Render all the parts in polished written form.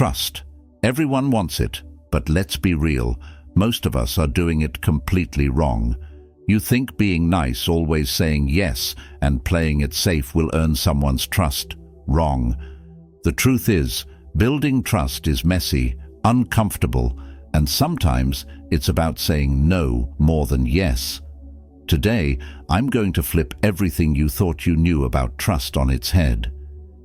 Trust. Everyone wants it, but let's be real, most of us are doing it completely wrong. You think being nice, always saying yes, and playing it safe will earn someone's trust. Wrong. The truth is, building trust is messy, uncomfortable, and sometimes it's about saying no more than yes. Today, I'm going to flip everything you thought you knew about trust on its head.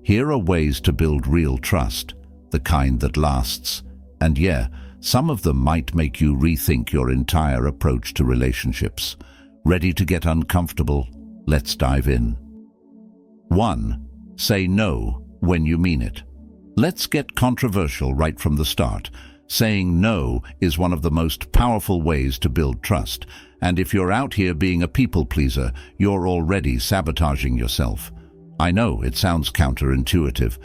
Here are ways to build real trust, the kind that lasts. And yeah, some of them might make you rethink your entire approach to relationships. Ready to get uncomfortable? Let's dive in. 1. Say no when you mean it. Let's get controversial right from the start. Saying no is one of the most powerful ways to build trust, and if you're out here being a people pleaser, you're already sabotaging yourself. I know it sounds counterintuitive.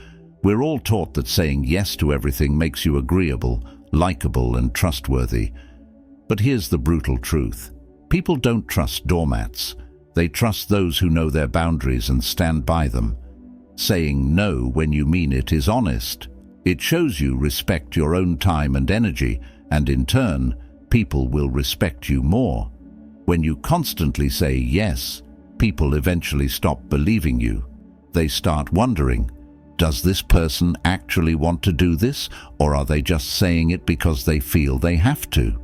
We're all taught that saying yes to everything makes you agreeable, likable, and trustworthy. But here's the brutal truth. People don't trust doormats. They trust those who know their boundaries and stand by them. Saying no when you mean it is honest. It shows you respect your own time and energy, and in turn, people will respect you more. When you constantly say yes, people eventually stop believing you. They start wondering, does this person actually want to do this, or are they just saying it because they feel they have to?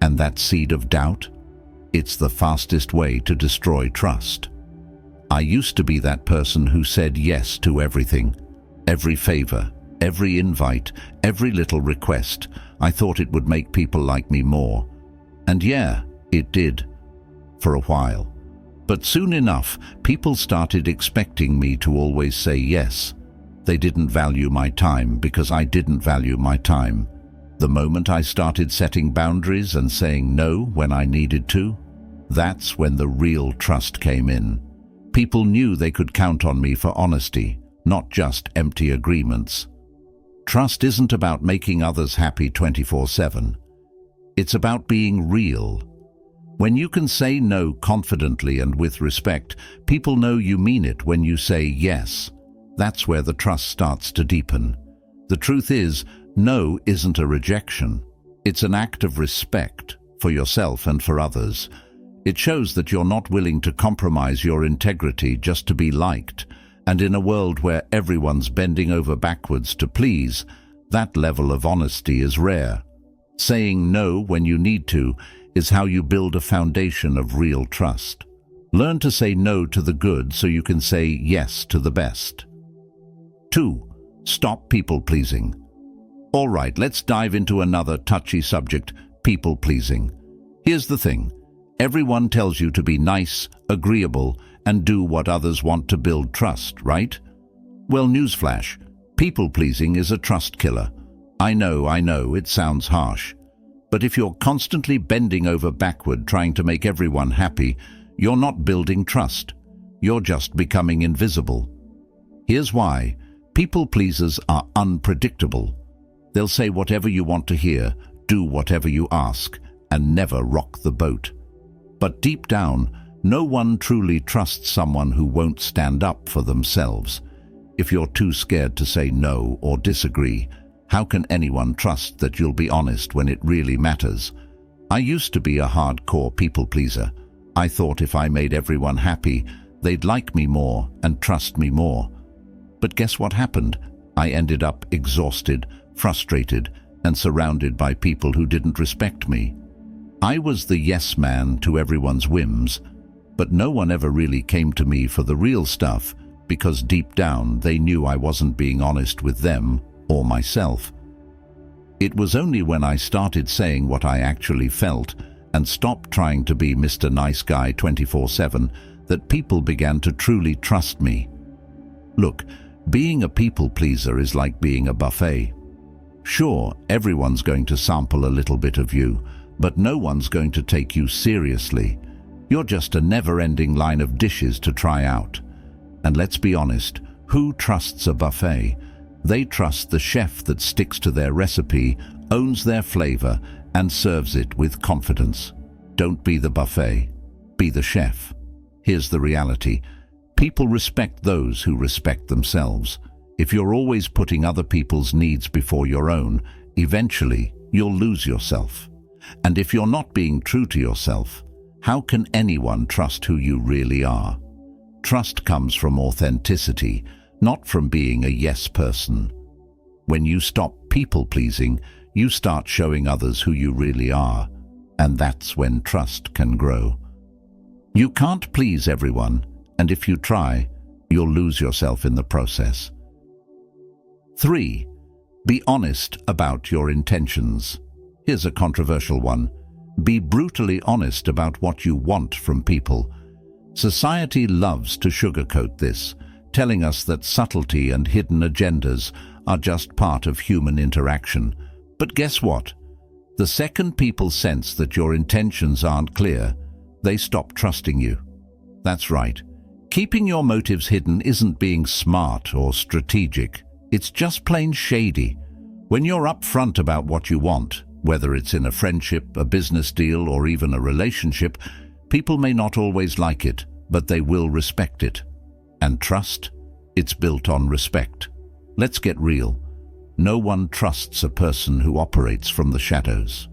And that seed of doubt? It's the fastest way to destroy trust. I used to be that person who said yes to everything, every favor, every invite, every little request. I thought it would make people like me more. And yeah, it did. For a while. But soon enough, people started expecting me to always say yes. They didn't value my time because I didn't value my time. The moment I started setting boundaries and saying no when I needed to, that's when the real trust came in. People knew they could count on me for honesty, not just empty agreements. Trust isn't about making others happy 24/7. It's about being real. When you can say no confidently and with respect, people know you mean it when you say yes. That's where the trust starts to deepen. The truth is, no isn't a rejection. It's an act of respect for yourself and for others. It shows that you're not willing to compromise your integrity just to be liked. And in a world where everyone's bending over backwards to please, that level of honesty is rare. Saying no when you need to is how you build a foundation of real trust. Learn to say no to the good so you can say yes to the best. 2. Stop people-pleasing. All right, let's dive into another touchy subject, people-pleasing. Here's the thing. Everyone tells you to be nice, agreeable, and do what others want to build trust, right? Well, newsflash, people-pleasing is a trust killer. I know, it sounds harsh. But if you're constantly bending over backward trying to make everyone happy, you're not building trust. You're just becoming invisible. Here's why. People pleasers are unpredictable. They'll say whatever you want to hear, do whatever you ask, and never rock the boat. But deep down, no one truly trusts someone who won't stand up for themselves. If you're too scared to say no or disagree, how can anyone trust that you'll be honest when it really matters? I used to be a hardcore people pleaser. I thought if I made everyone happy, they'd like me more and trust me more. But guess what happened? I ended up exhausted, frustrated, and surrounded by people who didn't respect me. I was the yes man to everyone's whims, but no one ever really came to me for the real stuff because deep down they knew I wasn't being honest with them or myself. It was only when I started saying what I actually felt and stopped trying to be Mr. Nice Guy 24/7 that people began to truly trust me. Look, being a people pleaser is like being a buffet. Sure, everyone's going to sample a little bit of you, but no one's going to take you seriously. You're just a never-ending line of dishes to try out. And let's be honest, who trusts a buffet? They trust the chef that sticks to their recipe, owns their flavor, and serves it with confidence. Don't be the buffet. Be the chef. Here's the reality. People respect those who respect themselves. If you're always putting other people's needs before your own, eventually you'll lose yourself. And if you're not being true to yourself, how can anyone trust who you really are? Trust comes from authenticity, not from being a yes person. When you stop people-pleasing, you start showing others who you really are, and that's when trust can grow. You can't please everyone, and if you try, you'll lose yourself in the process. 3. Be honest about your intentions. Here's a controversial one. Be brutally honest about what you want from people. Society loves to sugarcoat this, telling us that subtlety and hidden agendas are just part of human interaction. But guess what? The second people sense that your intentions aren't clear, they stop trusting you. That's right. Keeping your motives hidden isn't being smart or strategic. It's just plain shady. When you're upfront about what you want, whether it's in a friendship, a business deal, or even a relationship, people may not always like it, but they will respect it. And trust? It's built on respect. Let's get real. No one trusts a person who operates from the shadows.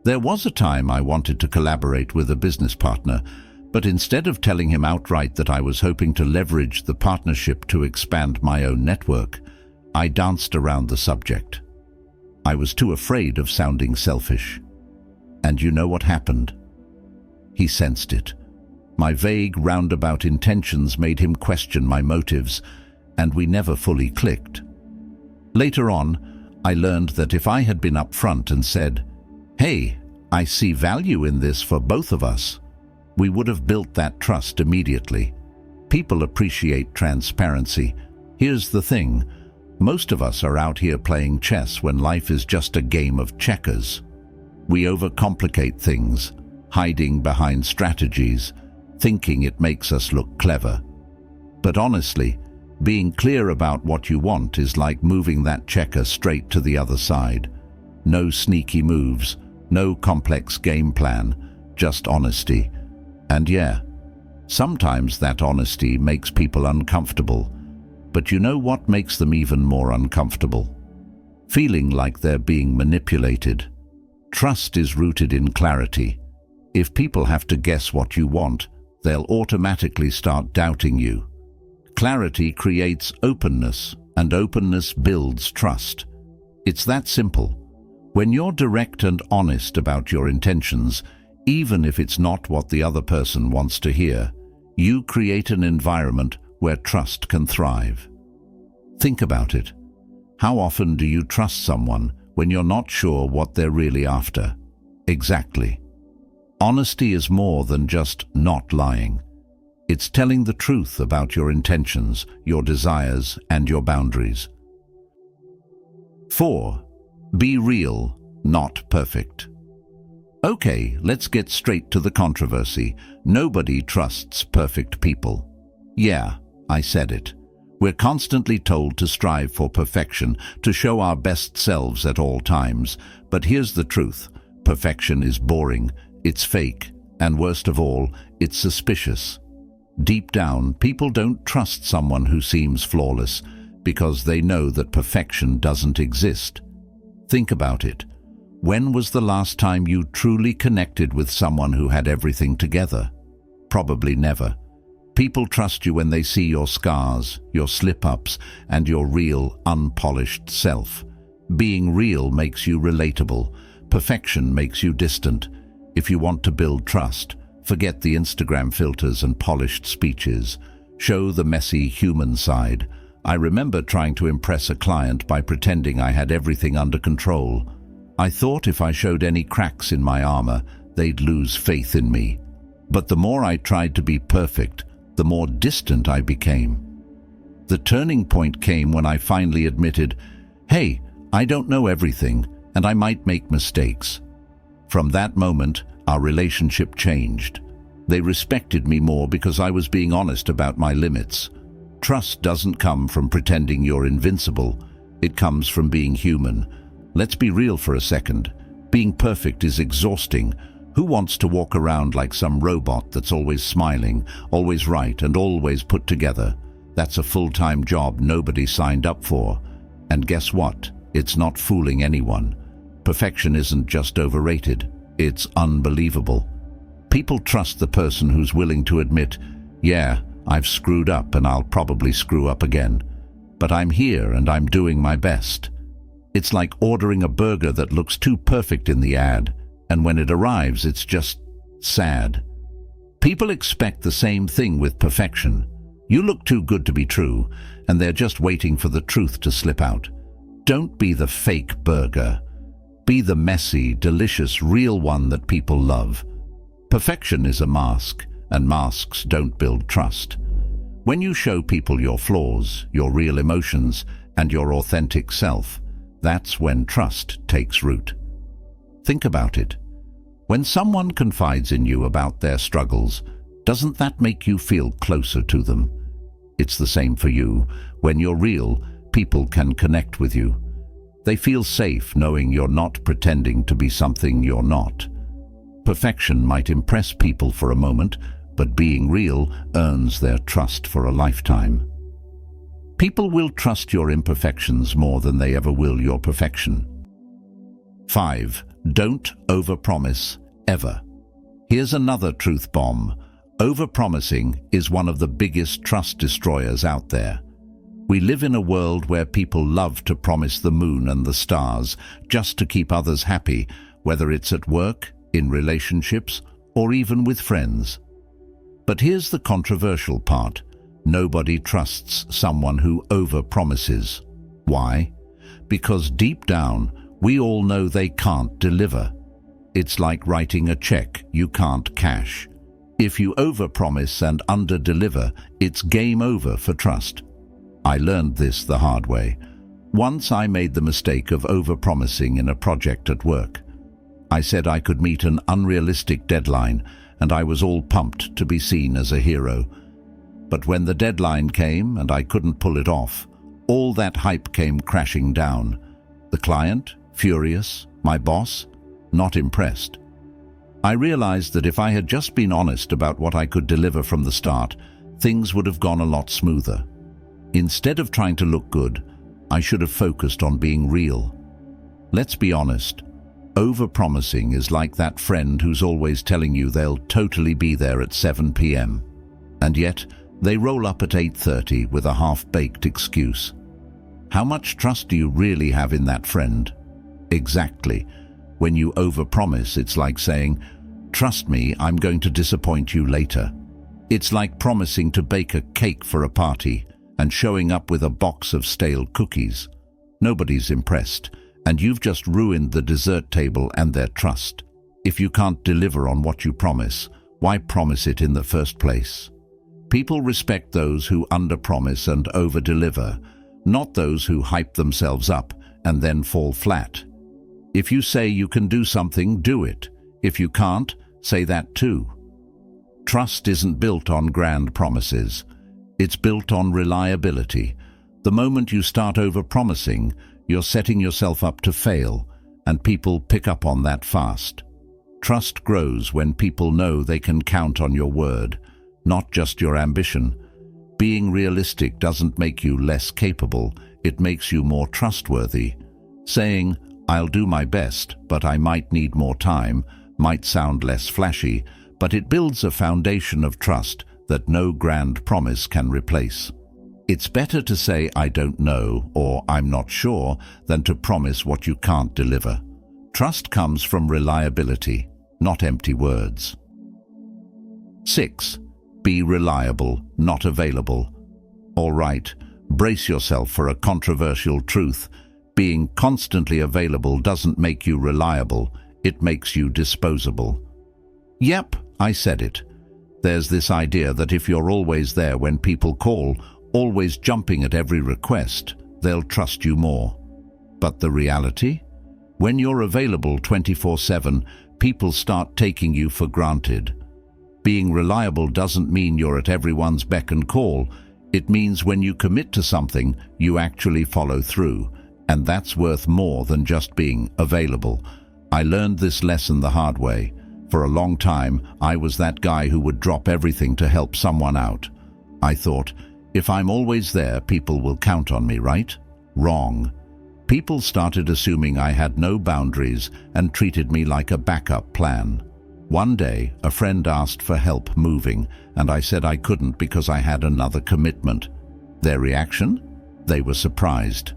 There was a time I wanted to collaborate with a business partner, but instead of telling him outright that I was hoping to leverage the partnership to expand my own network, I danced around the subject. I was too afraid of sounding selfish. And you know what happened? He sensed it. My vague, roundabout intentions made him question my motives, and we never fully clicked. Later on, I learned that if I had been upfront and said, "Hey, I see value in this for both of us," we would have built that trust immediately. People appreciate transparency. Here's the thing. Most of us are out here playing chess when life is just a game of checkers. We overcomplicate things, hiding behind strategies, thinking it makes us look clever. But honestly, being clear about what you want is like moving that checker straight to the other side. No sneaky moves, no complex game plan, just honesty. And yeah, sometimes that honesty makes people uncomfortable. But you know what makes them even more uncomfortable? Feeling like they're being manipulated. Trust is rooted in clarity. If people have to guess what you want, they'll automatically start doubting you. Clarity creates openness, and openness builds trust. It's that simple. When you're direct and honest about your intentions, even if it's not what the other person wants to hear, you create an environment where trust can thrive. Think about it. How often do you trust someone when you're not sure what they're really after? Exactly. Honesty is more than just not lying. It's telling the truth about your intentions, your desires, and your boundaries. 4. Be real, not perfect. Okay, let's get straight to the controversy. Nobody trusts perfect people. Yeah, I said it. We're constantly told to strive for perfection, to show our best selves at all times. But here's the truth. Perfection is boring, it's fake, and worst of all, it's suspicious. Deep down, people don't trust someone who seems flawless because they know that perfection doesn't exist. Think about it. When was the last time you truly connected with someone who had everything together? Probably never. People trust you when they see your scars, your slip-ups, and your real, unpolished self. Being real makes you relatable. Perfection makes you distant. If you want to build trust, forget the Instagram filters and polished speeches. Show the messy human side. I remember trying to impress a client by pretending I had everything under control. I thought if I showed any cracks in my armor, they'd lose faith in me. But the more I tried to be perfect, the more distant I became. The turning point came when I finally admitted, "Hey, I don't know everything, and I might make mistakes." From that moment, our relationship changed. They respected me more because I was being honest about my limits. Trust doesn't come from pretending you're invincible. It comes from being human. Let's be real for a second. Being perfect is exhausting. Who wants to walk around like some robot that's always smiling, always right, and always put together? That's a full-time job nobody signed up for. And guess what? It's not fooling anyone. Perfection isn't just overrated, it's unbelievable. People trust the person who's willing to admit, yeah, I've screwed up and I'll probably screw up again. But I'm here and I'm doing my best. It's like ordering a burger that looks too perfect in the ad, and when it arrives, it's just sad. People expect the same thing with perfection. You look too good to be true, and they're just waiting for the truth to slip out. Don't be the fake burger. Be the messy, delicious, real one that people love. Perfection is a mask, and masks don't build trust. When you show people your flaws, your real emotions, and your authentic self, that's when trust takes root. Think about it. When someone confides in you about their struggles, doesn't that make you feel closer to them? It's the same for you. When you're real, people can connect with you. They feel safe knowing you're not pretending to be something you're not. Perfection might impress people for a moment, but being real earns their trust for a lifetime. People will trust your imperfections more than they ever will your perfection. 5. Don't overpromise, ever. Here's another truth bomb. Overpromising is one of the biggest trust destroyers out there. We live in a world where people love to promise the moon and the stars just to keep others happy, whether it's at work, in relationships, or even with friends. But here's the controversial part. Nobody trusts someone who overpromises. Why? Because deep down, we all know they can't deliver. It's like writing a check you can't cash. If you overpromise and underdeliver, it's game over for trust. I learned this the hard way. Once I made the mistake of overpromising in a project at work. I said I could meet an unrealistic deadline, and I was all pumped to be seen as a hero. But when the deadline came and I couldn't pull it off, all that hype came crashing down. The client, furious. My boss, not impressed. I realized that if I had just been honest about what I could deliver from the start, things would have gone a lot smoother. Instead of trying to look good, I should have focused on being real. Let's be honest. Overpromising is like that friend who's always telling you they'll totally be there at 7 p.m. And yet, they roll up at 8:30 with a half-baked excuse. How much trust do you really have in that friend? Exactly. When you overpromise, it's like saying, "Trust me, I'm going to disappoint you later." It's like promising to bake a cake for a party and showing up with a box of stale cookies. Nobody's impressed, and you've just ruined the dessert table and their trust. If you can't deliver on what you promise, why promise it in the first place? People respect those who underpromise and overdeliver, not those who hype themselves up and then fall flat. If you say you can do something, do it. If you can't, say that too. Trust isn't built on grand promises. It's built on reliability. The moment you start overpromising, you're setting yourself up to fail, and people pick up on that fast. Trust grows when people know they can count on your word, not just your ambition. Being realistic doesn't make you less capable, it makes you more trustworthy. Saying, "I'll do my best, but I might need more time," might sound less flashy, but it builds a foundation of trust that no grand promise can replace. It's better to say "I don't know" or "I'm not sure" than to promise what you can't deliver. Trust comes from reliability, not empty words. 6. Be reliable, not available. All right, brace yourself for a controversial truth. Being constantly available doesn't make you reliable, it makes you disposable. Yep, I said it. There's this idea that if you're always there when people call, always jumping at every request, they'll trust you more. But the reality? When you're available 24/7, people start taking you for granted. Being reliable doesn't mean you're at everyone's beck and call. It means when you commit to something, you actually follow through. And that's worth more than just being available. I learned this lesson the hard way. For a long time, I was that guy who would drop everything to help someone out. I thought, If I'm always there, people will count on me, right? Wrong. People started assuming I had no boundaries and treated me like a backup plan. One day, a friend asked for help moving, and I said I couldn't because I had another commitment. Their reaction? They were surprised.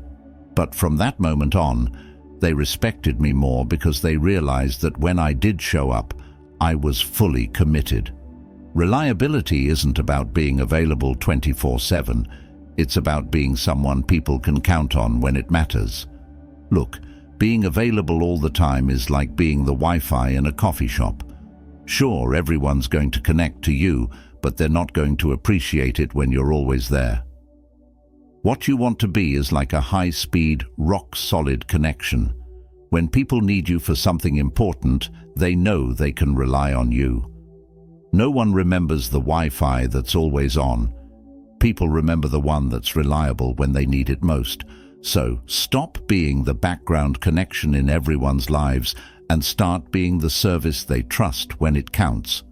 But from that moment on, they respected me more because they realized that when I did show up, I was fully committed. Reliability isn't about being available 24/7. It's about being someone people can count on when it matters. Look, being available all the time is like being the Wi-Fi in a coffee shop. Sure, everyone's going to connect to you, but they're not going to appreciate it when you're always there. What you want to be is like a high-speed, rock-solid connection. When people need you for something important, they know they can rely on you. No one remembers the Wi-Fi that's always on. People remember the one that's reliable when they need it most. So stop being the background connection in everyone's lives and start being the service they trust when it counts.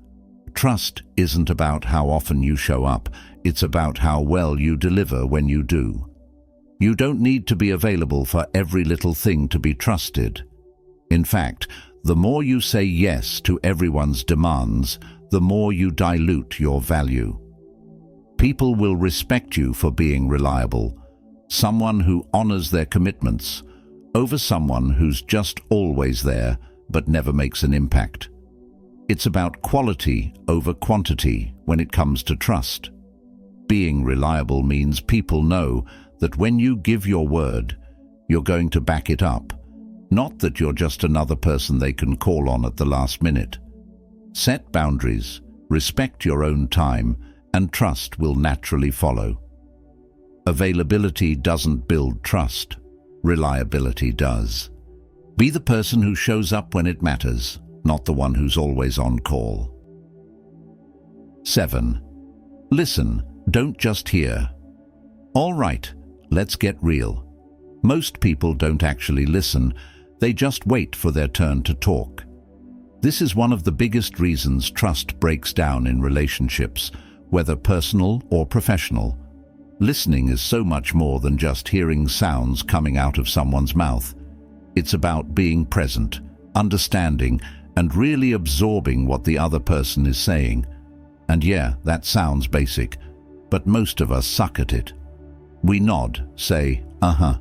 Trust isn't about how often you show up, it's about how well you deliver when you do. You don't need to be available for every little thing to be trusted. In fact, the more you say yes to everyone's demands, the more you dilute your value. People will respect you for being reliable, someone who honors their commitments, over someone who's just always there but never makes an impact. It's about quality over quantity when it comes to trust. Being reliable means people know that when you give your word, you're going to back it up, not that you're just another person they can call on at the last minute. Set boundaries, respect your own time, and trust will naturally follow. Availability doesn't build trust. Reliability does. Be the person who shows up when it matters, not the one who's always on call. 7. Listen, don't just hear. All right, let's get real. Most people don't actually listen, they just wait for their turn to talk. This is one of the biggest reasons trust breaks down in relationships, whether personal or professional. Listening is so much more than just hearing sounds coming out of someone's mouth. It's about being present, understanding, and really absorbing what the other person is saying. And yeah, that sounds basic, but most of us suck at it. We nod, say, uh-huh.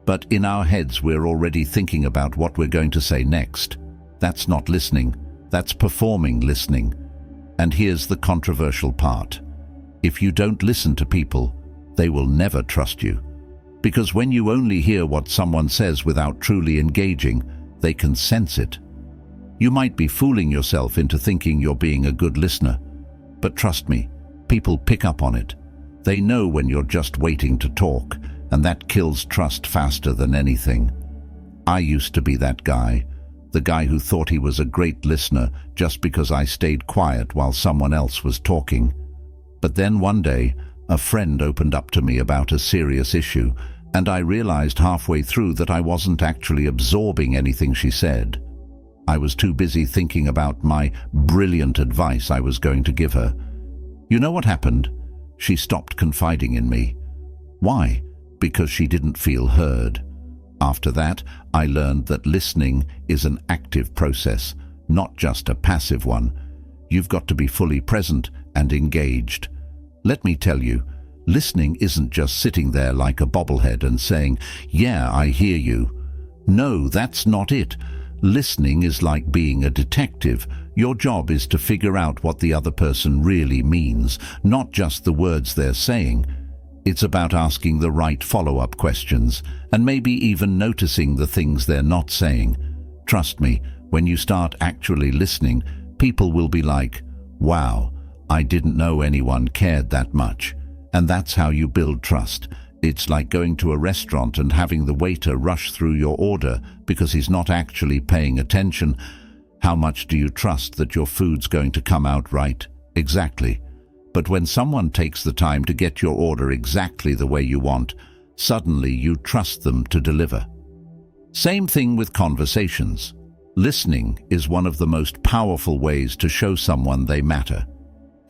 But in our heads we're already thinking about what we're going to say next. That's not listening, that's performing listening. And here's the controversial part. If you don't listen to people, they will never trust you. Because when you only hear what someone says without truly engaging, they can sense it. You might be fooling yourself into thinking you're being a good listener. But trust me, people pick up on it. They know when you're just waiting to talk, and that kills trust faster than anything. I used to be that guy, the guy who thought he was a great listener just because I stayed quiet while someone else was talking. But then one day, a friend opened up to me about a serious issue, and I realized halfway through that I wasn't actually absorbing anything she said. I was too busy thinking about my brilliant advice I was going to give her. You know what happened? She stopped confiding in me. Why? Because she didn't feel heard. After that, I learned that listening is an active process, not just a passive one. You've got to be fully present and engaged. Let me tell you, listening isn't just sitting there like a bobblehead and saying, "Yeah, I hear you." No, that's not it. Listening is like being a detective. Your job is to figure out what the other person really means, not just the words they're saying. It's about asking the right follow-up questions and maybe even noticing the things they're not saying. Trust me, when you start actually listening, people will be like, "Wow, I didn't know anyone cared that much." And that's how you build trust. It's like going to a restaurant and having the waiter rush through your order because he's not actually paying attention. How much do you trust that your food's going to come out right? Exactly. But when someone takes the time to get your order exactly the way you want, suddenly you trust them to deliver. Same thing with conversations. Listening is one of the most powerful ways to show someone they matter.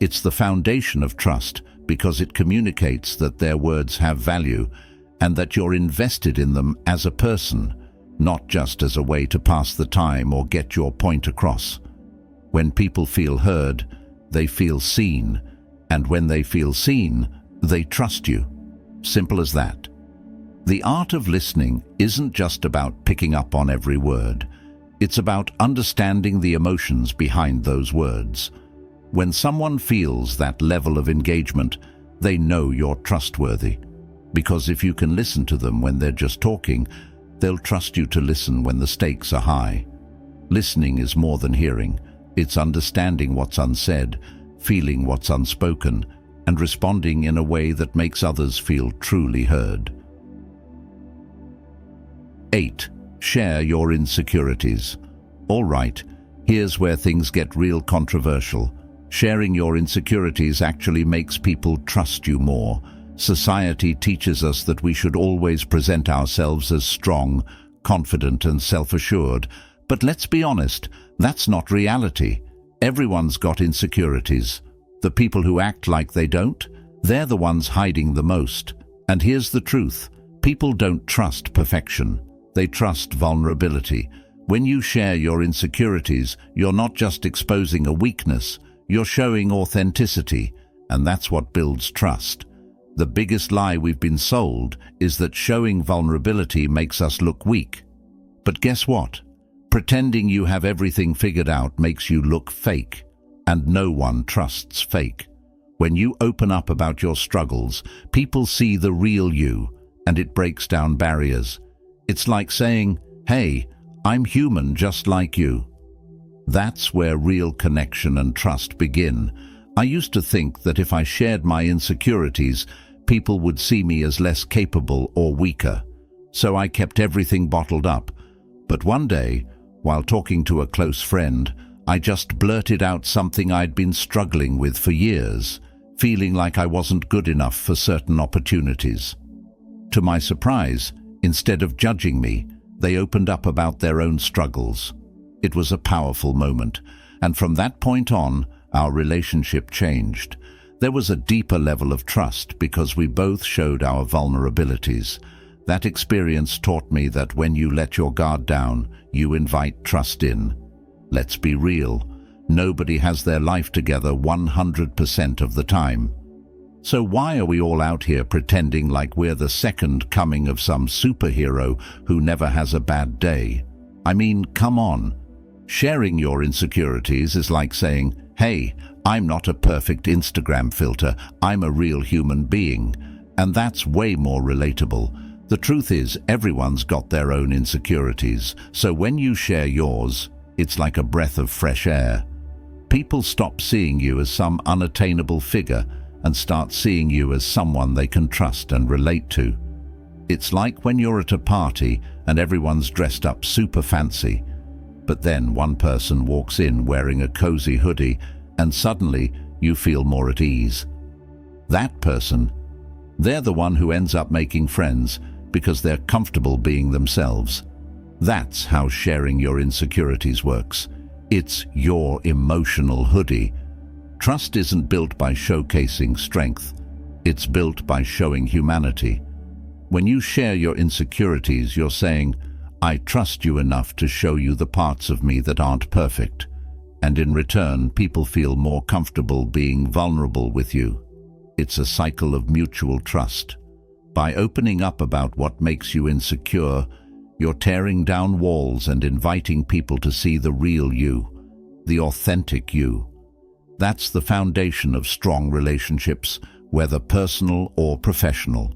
It's the foundation of trust because it communicates that their words have value and that you're invested in them as a person, not just as a way to pass the time or get your point across. When people feel heard, they feel seen, and when they feel seen, they trust you. Simple as that. The art of listening isn't just about picking up on every word. It's about understanding the emotions behind those words. When someone feels that level of engagement, they know you're trustworthy. Because if you can listen to them when they're just talking, they'll trust you to listen when the stakes are high. Listening is more than hearing. It's understanding what's unsaid, feeling what's unspoken, and responding in a way that makes others feel truly heard. 8. Share your insecurities. All right, here's where things get real controversial. Sharing your insecurities actually makes people trust you more. Society teaches us that we should always present ourselves as strong, confident, and self-assured. But let's be honest, that's not reality. Everyone's got insecurities. The people who act like they don't, they're the ones hiding the most. And here's the truth. People don't trust perfection. They trust vulnerability. When you share your insecurities, you're not just exposing a weakness, you're showing authenticity, and that's what builds trust. The biggest lie we've been sold is that showing vulnerability makes us look weak. But guess what? Pretending you have everything figured out makes you look fake, and no one trusts fake. When you open up about your struggles, people see the real you, and it breaks down barriers. It's like saying, "Hey, I'm human just like you." That's where real connection and trust begin. I used to think that if I shared my insecurities, people would see me as less capable or weaker. So I kept everything bottled up. But one day, while talking to a close friend, I just blurted out something I'd been struggling with for years, feeling like I wasn't good enough for certain opportunities. To my surprise, instead of judging me, they opened up about their own struggles. It was a powerful moment, and from that point on, our relationship changed. There was a deeper level of trust because we both showed our vulnerabilities. That experience taught me that when you let your guard down, you invite trust in. Let's be real, nobody has their life together 100% of the time. So why are we all out here pretending like we're the second coming of some superhero who never has a bad day? I mean, come on. Sharing your insecurities is like saying, "Hey, I'm not a perfect Instagram filter, I'm a real human being." And that's way more relatable. The truth is, everyone's got their own insecurities, so when you share yours, it's like a breath of fresh air. People stop seeing you as some unattainable figure and start seeing you as someone they can trust and relate to. It's like when you're at a party and everyone's dressed up super fancy, but then one person walks in wearing a cozy hoodie and suddenly you feel more at ease. That person, they're the one who ends up making friends because they're comfortable being themselves. That's how sharing your insecurities works. It's your emotional hoodie. Trust isn't built by showcasing strength. It's built by showing humanity. When you share your insecurities, you're saying, "I trust you enough to show you the parts of me that aren't perfect." And in return, people feel more comfortable being vulnerable with you. It's a cycle of mutual trust. By opening up about what makes you insecure, you're tearing down walls and inviting people to see the real you, the authentic you. That's the foundation of strong relationships, whether personal or professional.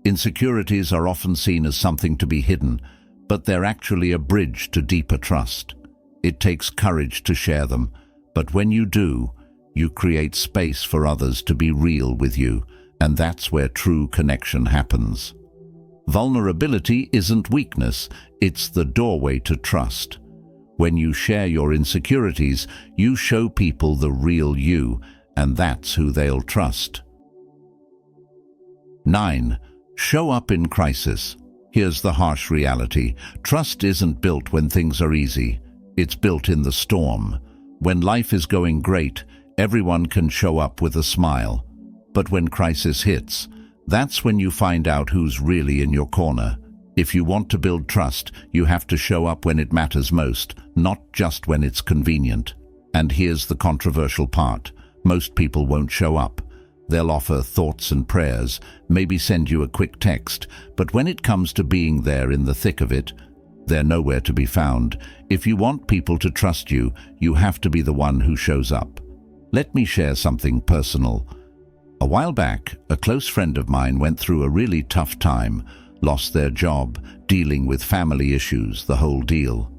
Insecurities are often seen as something to be hidden, but they're actually a bridge to deeper trust. It takes courage to share them, but when you do, you create space for others to be real with you, and that's where true connection happens. Vulnerability isn't weakness, it's the doorway to trust. When you share your insecurities, you show people the real you, and that's who they'll trust. 9. Show up in crisis. Here's the harsh reality. Trust isn't built when things are easy. It's built in the storm. When life is going great, everyone can show up with a smile. But when crisis hits, that's when you find out who's really in your corner. If you want to build trust, you have to show up when it matters most, not just when it's convenient. And here's the controversial part. Most people won't show up. They'll offer thoughts and prayers, maybe send you a quick text, but when it comes to being there in the thick of it, they're nowhere to be found. If you want people to trust you, you have to be the one who shows up. Let me share something personal. A while back, a close friend of mine went through a really tough time, lost their job, dealing with family issues, the whole deal.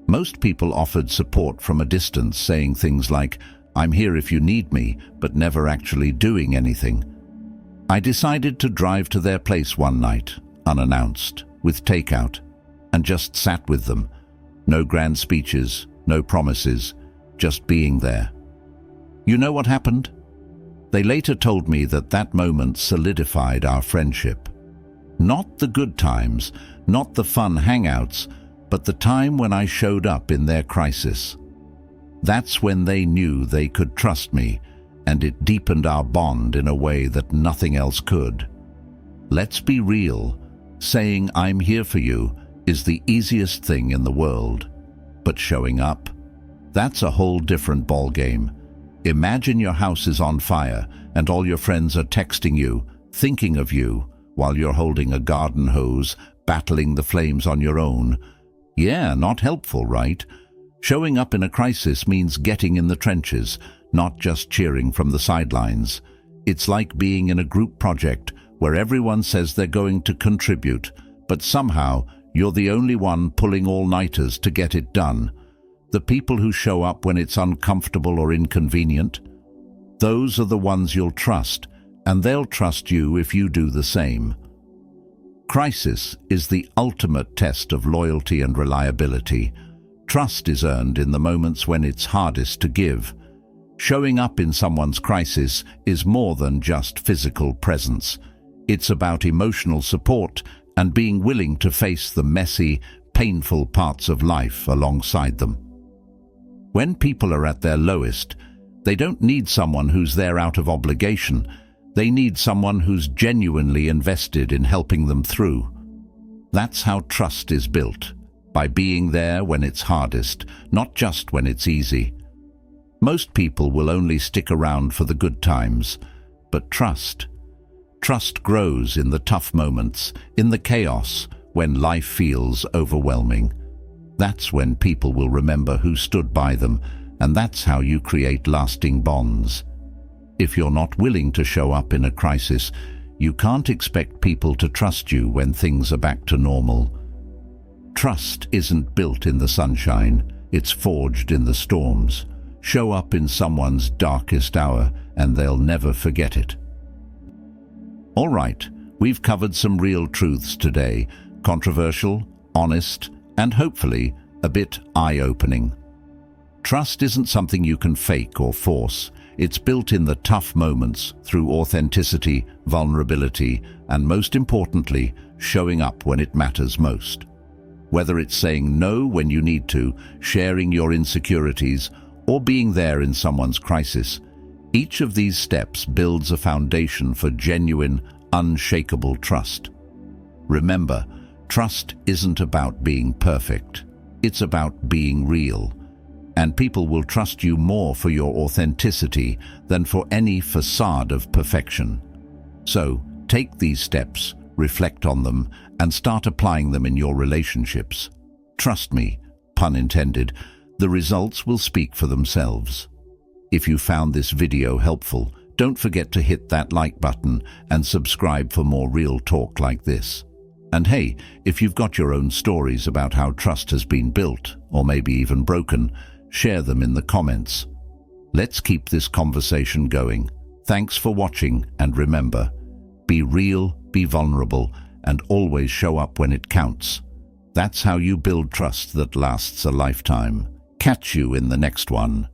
Most people offered support from a distance, saying things like, "I'm here if you need me," but never actually doing anything. I decided to drive to their place one night, unannounced, with takeout, and just sat with them. No grand speeches, no promises, just being there. You know what happened? They later told me that that moment solidified our friendship. Not the good times, not the fun hangouts, but the time when I showed up in their crisis. That's when they knew they could trust me, and it deepened our bond in a way that nothing else could. Let's be real. Saying "I'm here for you" is the easiest thing in the world. But showing up? That's a whole different ballgame. Imagine your house is on fire and all your friends are texting you, thinking of you, while you're holding a garden hose, battling the flames on your own. Yeah, not helpful, right? Showing up in a crisis means getting in the trenches, not just cheering from the sidelines. It's like being in a group project where everyone says they're going to contribute, but somehow you're the only one pulling all-nighters to get it done. The people who show up when it's uncomfortable or inconvenient, those are the ones you'll trust, and they'll trust you if you do the same. Crisis is the ultimate test of loyalty and reliability. Trust is earned in the moments when it's hardest to give. Showing up in someone's crisis is more than just physical presence. It's about emotional support and being willing to face the messy, painful parts of life alongside them. When people are at their lowest, they don't need someone who's there out of obligation. They need someone who's genuinely invested in helping them through. That's how trust is built, by being there when it's hardest, not just when it's easy. Most people will only stick around for the good times, but trust grows in the tough moments, in the chaos, when life feels overwhelming. That's when people will remember who stood by them, and that's how you create lasting bonds. If you're not willing to show up in a crisis, you can't expect people to trust you when things are back to normal. Trust isn't built in the sunshine, it's forged in the storms. Show up in someone's darkest hour, and they'll never forget it. All right, we've covered some real truths today, controversial, honest, and hopefully a bit eye-opening. Trust isn't something you can fake or force. It's built in the tough moments through authenticity, vulnerability, and most importantly, showing up when it matters most. Whether it's saying no when you need to, sharing your insecurities, or being there in someone's crisis, each of these steps builds a foundation for genuine, unshakable trust. Remember, trust isn't about being perfect. It's about being real. And people will trust you more for your authenticity than for any facade of perfection. So, take these steps, reflect on them, and start applying them in your relationships. Trust me, pun intended, the results will speak for themselves. If you found this video helpful, don't forget to hit that like button and subscribe for more real talk like this. And hey, if you've got your own stories about how trust has been built, or maybe even broken, share them in the comments. Let's keep this conversation going. Thanks for watching, and remember, be real, be vulnerable, and always show up when it counts. That's how you build trust that lasts a lifetime. Catch you in the next one.